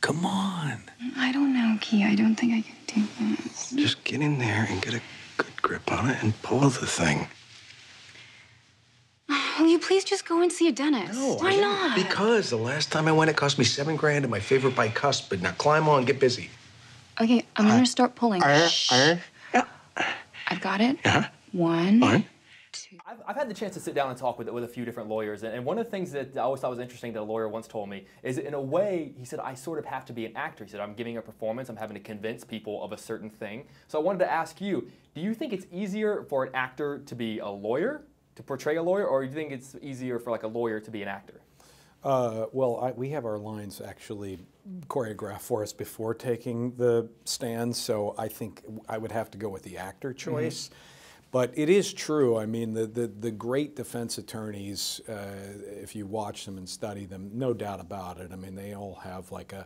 Come on. I don't know, Key. I don't think I can do this. Just get in there and get a good grip on it and pull the thing. Will you please just go and see a dentist? No, Why not? Because the last time I went, it cost me $7 grand and my favorite bicuspid. Now climb on, get busy. Okay, I'm gonna start pulling. Shh. Yeah. I've got it. Uh-huh. 1, Fine. 2. I've had the chance to sit down and talk with a few different lawyers, and one of the things that I always thought was interesting that a lawyer once told me is, in a way, he said, I sort of have to be an actor. He said, I'm giving a performance, I'm having to convince people of a certain thing. So I wanted to ask you, do you think it's easier for an actor to be a lawyer, to portray a lawyer, or do you think it's easier for like a lawyer to be an actor? We have our lines actually choreographed for us before taking the stand, so I think I would have to go with the actor choice. Mm-hmm. But it is true. I mean, the great defense attorneys, if you watch them and study them, no doubt about it. I mean, they all have like a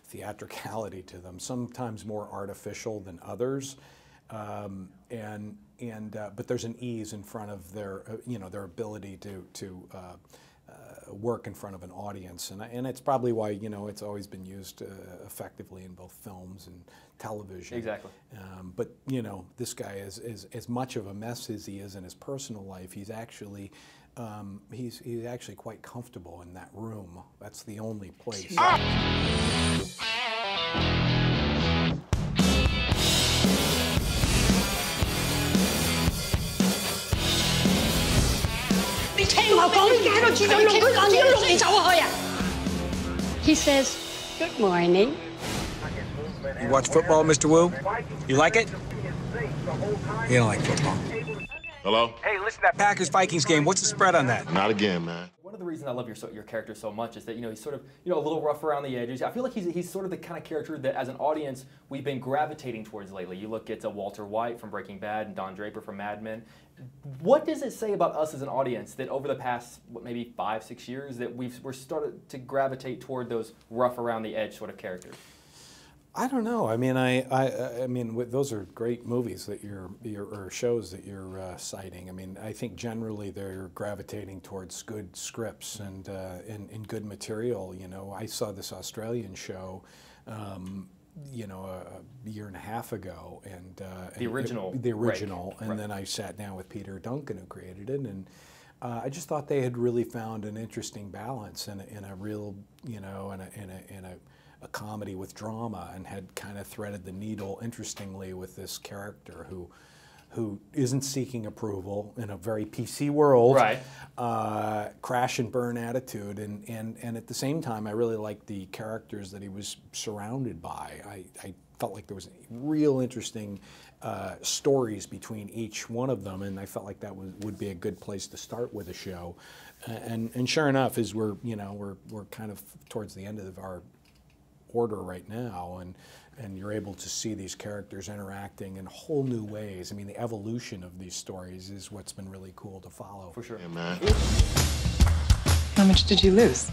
theatricality to them, sometimes more artificial than others. But there's an ease in front of their, their ability to work in front of an audience, and it's probably why it's always been used effectively in both films and television. Exactly. But this guy is as much of a mess as he is in his personal life. He's actually he's actually quite comfortable in that room. That's the only place. He says, good morning. You watch football, Mr. Wu? You like it? You don't like football. Hello? Hey, listen to that Packers-Vikings game. What's the spread on that? Not again, man. One of the reasons I love your character so much is that he's sort of a little rough around the edges. I feel like he's sort of the kind of character that as an audience we've been gravitating towards lately. You look at Walter White from Breaking Bad and Don Draper from Mad Men. What does it say about us as an audience that over the past maybe 5-6 years that we're started to gravitate toward those rough around the edge sort of characters? I don't know. I mean, I mean, those are great movies that or shows that you're citing. I mean, I think generally they're gravitating towards good scripts and good material. I saw this Australian show, a year and a half ago, and the original, Rake. And then I sat down with Peter Duncan, who created it, and I just thought they had really found an interesting balance in a real, in a comedy with drama, and had kind of threaded the needle interestingly with this character who isn't seeking approval in a very PC world, right? Crash and burn attitude, and at the same time, I really liked the characters that he was surrounded by. I felt like there was real interesting stories between each one of them, and I felt like that would be a good place to start with a show. And sure enough, as we're kind of towards the end of our order right now, and you're able to see these characters interacting in whole new ways. I mean, the evolution of these stories is what's been really cool to follow. For sure. Yeah, man. How much did you lose?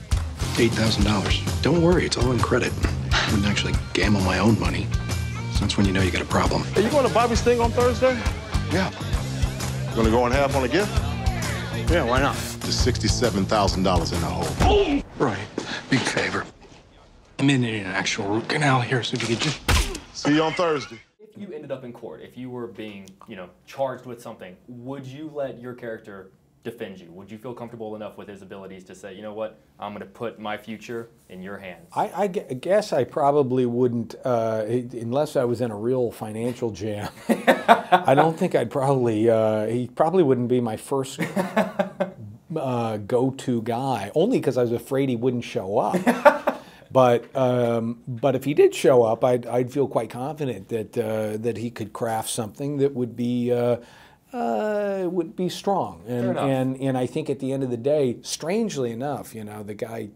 $8,000. Don't worry, it's all in credit. I wouldn't actually gamble my own money. So that's when you know you got a problem. Are you going to Bobby's thing on Thursday? Yeah. You gonna go in half on a gift? Yeah, why not? Just $67,000 in the hole. Right. Big favor. I'm in an actual root canal here, so if you could just... See you on Thursday. If you ended up in court, if you were being, charged with something, would you let your character defend you? Would you feel comfortable enough with his abilities to say, you know what, I'm going to put my future in your hands? I guess I probably wouldn't, unless I was in a real financial jam. I don't think I'd probably, he probably wouldn't be my first go-to guy, only because I was afraid he wouldn't show up. But if he did show up, I'd feel quite confident that he could craft something that would be strong. And I think at the end of the day, strangely enough, the guy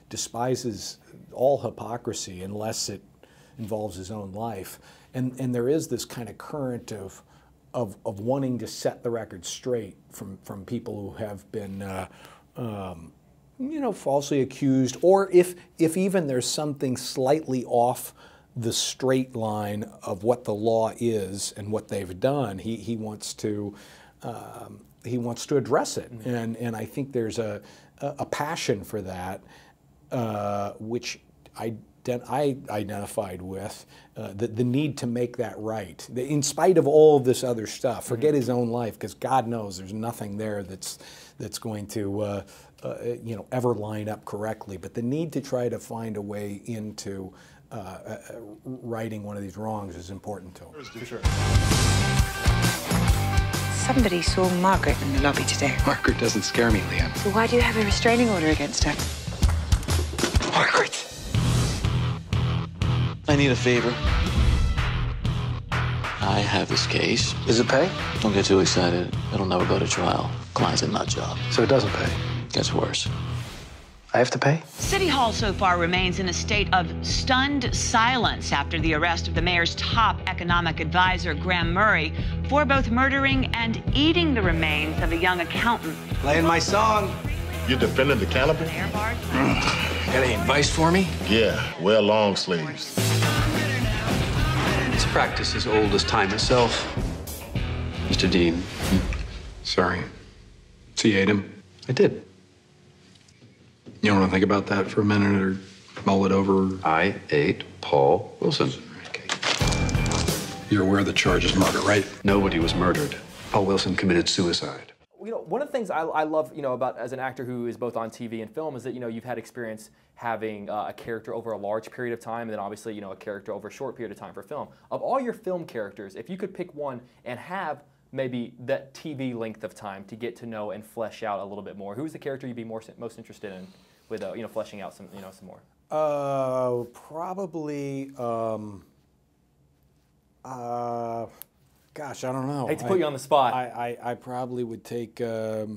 despises all hypocrisy unless it involves his own life. And there is this kind of current of wanting to set the record straight from people who have been falsely accused, or if even there's something slightly off the straight line of what the law is and what they've done, he wants to address it, and I think there's a passion for that, which I I identified with, the need to make that right, in spite of all of this other stuff. Forget his own life, because God knows there's nothing there that's going to ever line up correctly. But the need to try to find a way into righting one of these wrongs is important to him. For sure. Somebody saw Margaret in the lobby today. Margaret doesn't scare me, Leanne. So why do you have a restraining order against her? Margaret! I need a favor. I have this case. Does it pay? Don't get too excited. It'll never go to trial. Client's a nut job. So it doesn't pay. Gets worse. I have to pay? City Hall so far remains in a state of stunned silence after the arrest of the mayor's top economic advisor, Graham Murray, for both murdering and eating the remains of a young accountant. Playing my song. You defended the cannabis? Got any advice for me? Yeah, wear long sleeves. It's a practice as old as time itself. Mr. Dean. Sorry. So you ate him? I did. You don't want to think about that for a minute or mull it over? I ate Paul Wilson. Okay. You're aware the charge is murder, right? Nobody was murdered. Paul Wilson committed suicide. You know, one of the things I love, about as an actor who is both on TV and film is that, you've had experience having a character over a large period of time, and then obviously, a character over a short period of time for film. Of all your film characters, if you could pick one and have maybe that TV length of time to get to know and flesh out a little bit more, who's the character you'd be most interested in with, fleshing out some, some more? Probably. Gosh, I don't know. I hate to put you on the spot. I probably would take, maybe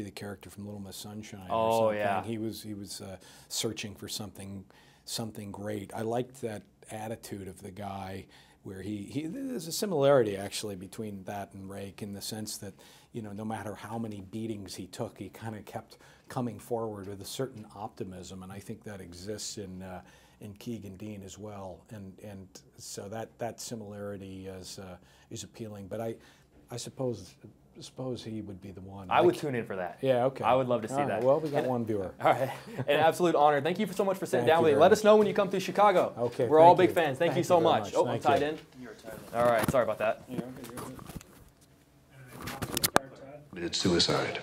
the character from Little Miss Sunshine. Oh, or something. yeah. He was searching for something great. I liked that attitude of the guy, where there's a similarity actually between that and Rake, in the sense that, no matter how many beatings he took, he kind of kept coming forward with a certain optimism, and I think that exists in Keegan Dean as well, and so that similarity is appealing. But I suppose he would be the one. I would tune in for that. Yeah, okay. I would love to see that. that. Well, we got one viewer. All right, an absolute honor. Thank you so much for sitting Thank down you with me. very Let much. us know when you come through Chicago. Okay, we're all thank big you. fans. Thank you Thank so you very much. much. Oh, I'm Thank tied you. in. All right, sorry about that. Committed suicide.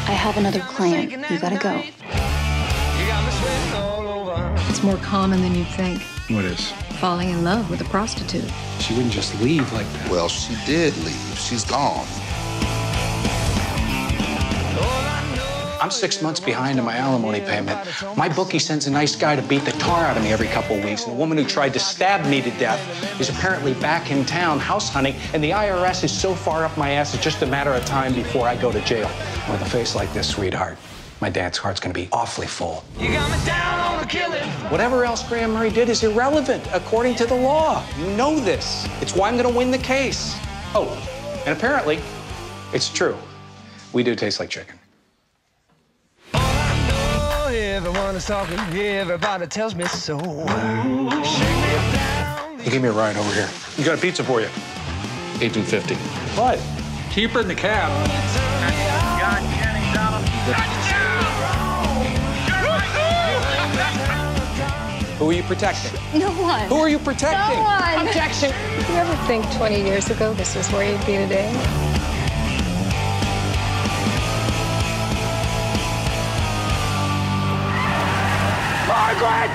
I have another client. You gotta go. It's more common than you'd think. What is? Falling in love with a prostitute. She wouldn't just leave like that. Well, she did leave. She's gone. I'm 6 months behind on my alimony payment. My bookie sends a nice guy to beat the tar out of me every couple of weeks, and a woman who tried to stab me to death is apparently back in town house hunting, and the IRS is so far up my ass, it's just a matter of time before I go to jail. With a face like this, sweetheart, my dad's heart's gonna be awfully full. You got me down on the killing. Whatever else Graham Murray did is irrelevant, according to the law. You know this. It's why I'm gonna win the case. Oh, and apparently, it's true. We do taste like chicken. Everyone is talking, everybody tells me so. You give me a ride over here. You got a pizza for you. $18.50. What? Keep her in the cab. Who are you protecting? No one. Who are you protecting? No one. Objection. Did you ever think 20 years ago this was where you'd be today? Margaret!